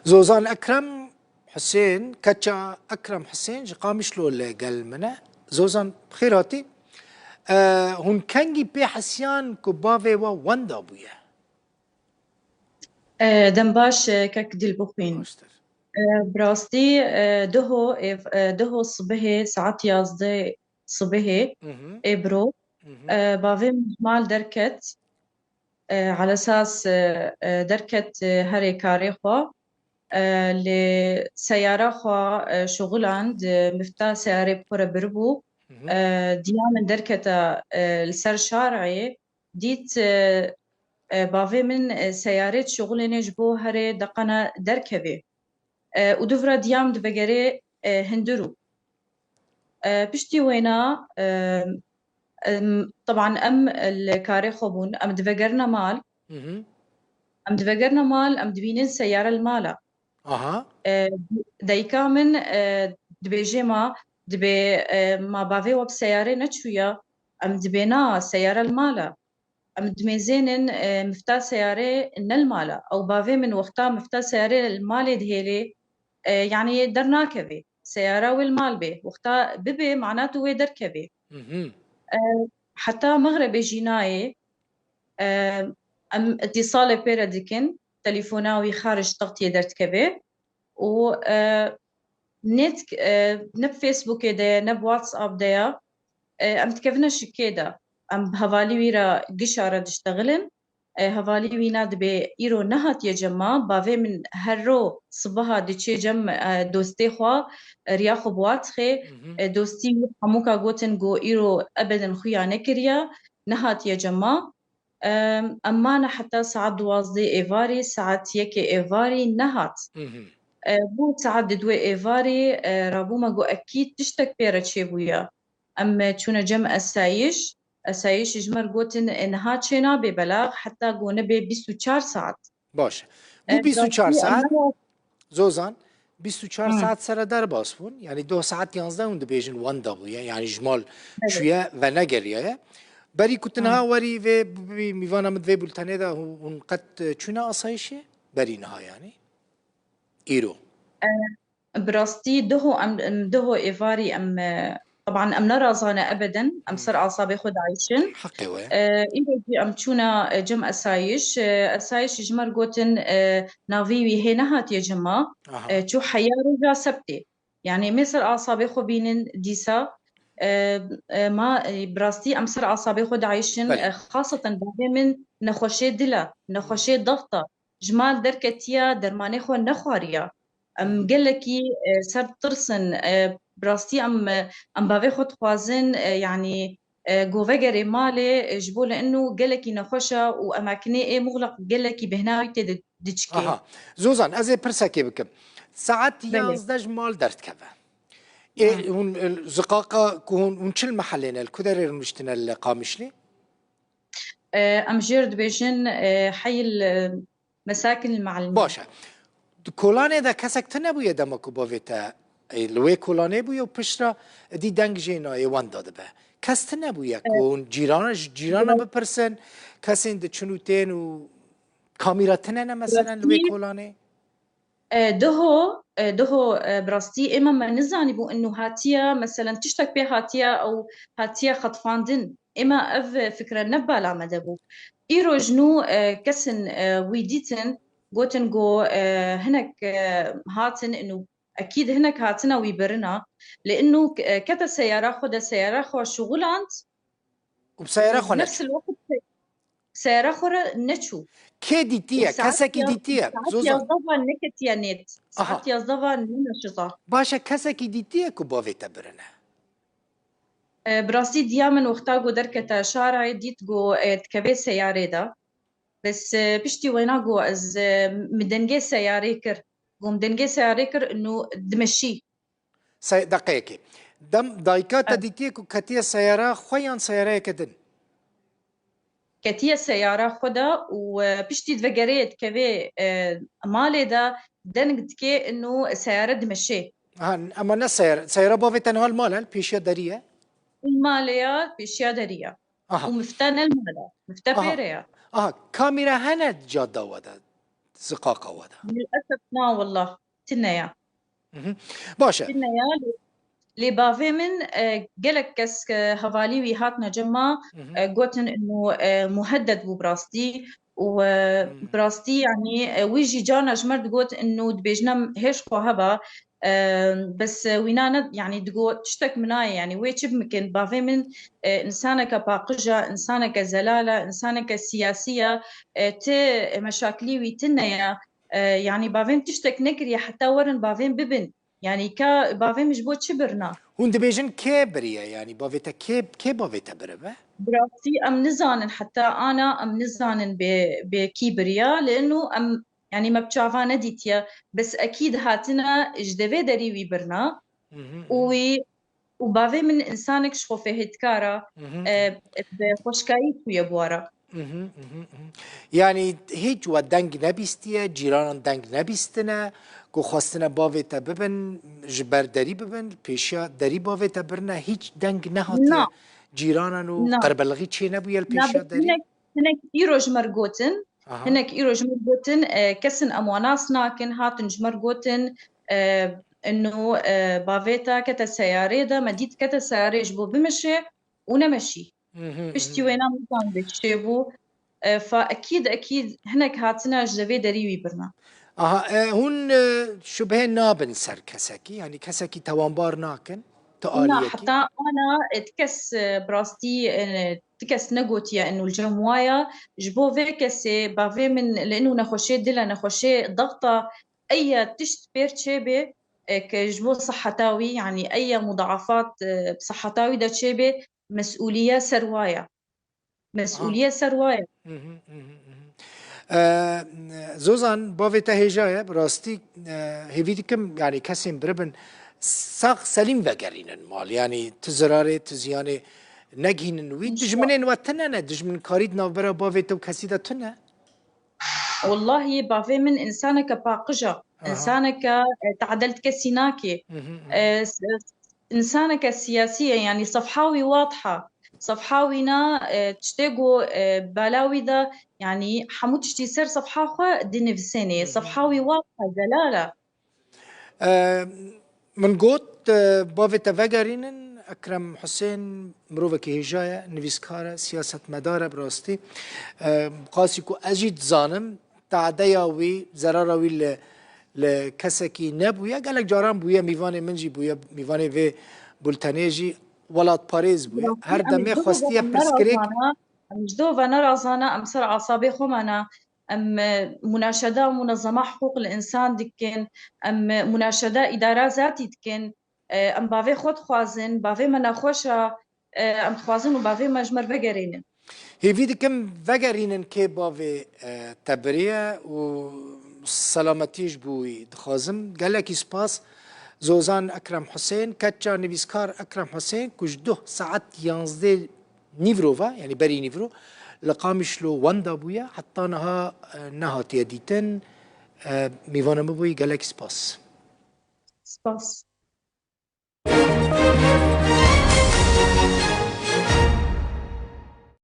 زوزان أكرم حسين كتشا أكرم حسين قامش له اللي قال منا زوزان بخيراتي هون كانجي بي حسيان كوبافي واندا بويا دنباش كك ديل بوخين باشتر براستي دهو صبحي ساعات يازدي صبحي برو بافي مال دركت على أساس دركت هري كاري خوا لسيارة خوا شغل عند مفتاح سيارة بكرة بربو ديان دركت السر شارعي ديت بافي من سيارات شغل نجبو هري دقنا دركبه ودفرا ديام دفجري هندرو بشتي وينا طبعا الكاري خبون دفجرنا مال دفجرنا مال دبينين سيارة المالة دايكا من دبيجي ما دبي ما بافي وب سيارة نتشويا دبينا سيارة المالة دميزين مفتاح سيارة المالة أو بافي من وقتها مفتاح سيارة المالة دهيلي يعني درناكبي سيارة والمال به وقتها ببي معناته وي دركبي حتى مغربي جيناي اتصال بيرا ديكن تليفوناوي خارج تغطية درتكبي و نت نب فيسبوك ده نب واتساب ده تكفنش كده بهوالي ويرا قشارة تشتغلن هوالي وينا دبي إيرو نهات يجمع بافي من هرو صبها ديشي جم دوستي خوا رياخو بواتخي دوستي حموكا قوتن جو إيرو أبدا خويا نكريا نهات يجمع أمانا حتى ساعات دوازدي إيفاري ساعات يكي إيفاري نهات بو ساعات دوي إيفاري رابوما جو أكيد تشتك بيرا تشيبويا أما تشونا جم أسايش جمر قوتن إنها تشينا ببلاغ حتى قونا ب 24 ساعت باشه بو 24 ساعت زوزان 24 ساعت سر در باسفون يعني 2 ساعت 11 هون دبيجن واندا بويا يعني جمال شوية ونجريا بري كنتنها وري في ميفانا مدفي بولتاني دا هون قد تشونا أسايشي بري نها يعني إيرو براستي دهو إيفاري طبعا نرى زانا أبدا صر أعصابي خد عايشن حقي وين إيجي تشونا جم أسايش جمر قوتن نافيوي هنا هات يا جماعة شو حياة رجع سبتي يعني مصر أعصابي خو بينن ديسا ما براستي صر أعصابي خد عايشن خاصة بعد من نخوشي دلا نخوشي ضغطة جمال دركتيا درماني خو نخواريا قال لكي سر ترسن براستي بافي خود خوازن يعني جوفجري مالي جبو لانه قال لكي نخوشا واماكني ايه مغلق قال لكي بهناوي تدشكي زوزان ازي برسكي بكم ساعات يازدج مال درت كذا ايه هون زقاقه كون ونشل محلنا الكدر المشتنا اللي قامشلي جيرد بيجن حي المساكن المعلمين باشا کلانه دا کسک تنبویه دمکو باویتا لوی کلانه بویه و پشتا دی دنگ جینای وان داده به کس تنبویه کن جیرانه بپرسن کسی ده چنوتین و کامیرا تنه مثلا لوی کلانه دهو براستي اما ما نزاني بو انه هاتيا مثلا تشتك بي هاتيا او هاتيا خطفاندن اما اف فكره نبالا مدبو ايرو جنو كسن ويديتن قوتن جو هناك هاتن انه اكيد هناك هاتنا ويبرنا لانه كتا سياره خد سياره خو شغل عند وبسياره خو نفس الوقت سياره خو نتشو كي ديتيا كسكي ديتيا زوزان يزدفا نكتيا نت ساعات يزدفا نشطة باشا كسكي ديتيا كوبافي تبرنا براسي ديامن وقتا جو دركتا شارع ديت جو تكبي سيارة دا بس بشتي وينا جو از مدنجي سيارة كر جو مدنجي سيارة كر انه دمشي دقيقة دم دايكاتا ديتيا كتيا سيارة خويا سيارة كدن كتيا سيارة خدا وبشتي دفجريت كبي مالي دا دنجت كي انه سيارة دمشي اما الناس سيارة بوفي تنهال مالها البيشيا دارية المالية بيشيا دارية ومفتان المالا مفتبيريا كاميرا هنا جادة ودا زقاقة ودا للأسف نا والله تنيا باشا لي بافي من قالك كس هفالي ويهاتنا جمع قوتن إنه مهدد ببراستي وبراستي يعني ويجي جانا جمرت قوت إنه دبيجنا هيش خو هبا بس وينانا يعني تقول تشتك مناي يعني ويتشب ممكن بافي من إنسانة كباقجة إنسانة كزلالة إنسانة كسياسية تي مشاكلي ويتنيا يعني بافين تشتك نكري حتى ورن بافين ببن يعني كا بافين مش بوت شبرنا هون دبيجن كبرية يعني بافيتا كي بافيتا بربه براسي ام نزانن حتى انا ام نزانن بكيبريا لانه ام يعني ما بتشافانا ديتيا بس اكيد هاتنا جدبي دري ويبرنا وبافي من انسانك شخوفه هتكارا بخوشكاي ويا بوارا يعني هیچ و دنگ نبیستیه جیرانان دنگ نبیستنه که خواستنه باویتا ببن جبرداری ببن پیشیا داری باویتا برنه هیچ دنگ نا نهاتیه جیرانان و نا قربلغی چی نبویه نا الپیشیا بس داری؟ هناك ايروج مرقوتن آها هناك ايروج مرقوتن كسن امواناس ناكن هاتن جمرقوتن انه بافيتا كتا سياري دا مديت كتا سياري جبو بمشي ونمشي بشتي وينا مكان بتشتبو فاكيد اكيد هناك هاتنا جدبي دريوي برنا آها هون شبه نابن سر کسکی يعني كسكي توانبار ناكن لا تآليكي حتى انا تكس براستي تكس نقوتيا انه الجموايا جبو فيكسي بافي من لانه نخوشي دلا نخوشي ضغطة اي تشت بيرتشيبي كجبو صحتاوي يعني اي مضاعفات بصحتاوي دا تشيبي مسؤولية سروايا آها مسؤولية سروايا زوزان بافيتا هجاية براستي هيفيدي كم يعني كسين بربن ساق سليم وگرينن مال يعني تزراري تزياني نجهين وي ان شاء دجمنين واتنا دجمن كاريد نافبرا بافيتا وكسيدة تنا والله بافي من إنسانك باقجة اها إنسانك تعدلت كسيناكي إنسانك السياسية يعني صفحاوي واضحة صفحاوينا تشتاقو بلاوي دا يعني حمود تشتي سر صفحة خوا دي نفسيني صفحاوي واضحة دلالة من قوت بافيتا وگرينن اكرم حسين مروفكي هجاية نويسكارة سياسة مدارة براستي قاسيكو اجيد زانم تعديا وي زرارا وي لكسكي نبويا قالك جاران بويا ميفاني منجي بويا ميفاني في بولتانيجي ولات باريس بويا هر دمي خواستيا برسكريك مجدوفة نرى زانا أم سر أعصابي خمانا أم مناشدة منظمة حقوق الإنسان دكين أم مناشدة إدارة ذاتي دكين أم بافي خود خوازن بافي منا خوشا أم خوازن وبافي مجمر بقرين هي فيدي كم وگرينن كي بافي تبريا و سلامتيش بوي دخازم قالك سباس زوزان اكرم حسين كاتشا نويسكار اكرم حسين كش ده ساعات يانزدي نيفروفا يعني بري نيفرو لقامش له واندا بويا حتى نهات يديتن ميفانا مبوي قالك سباس سباس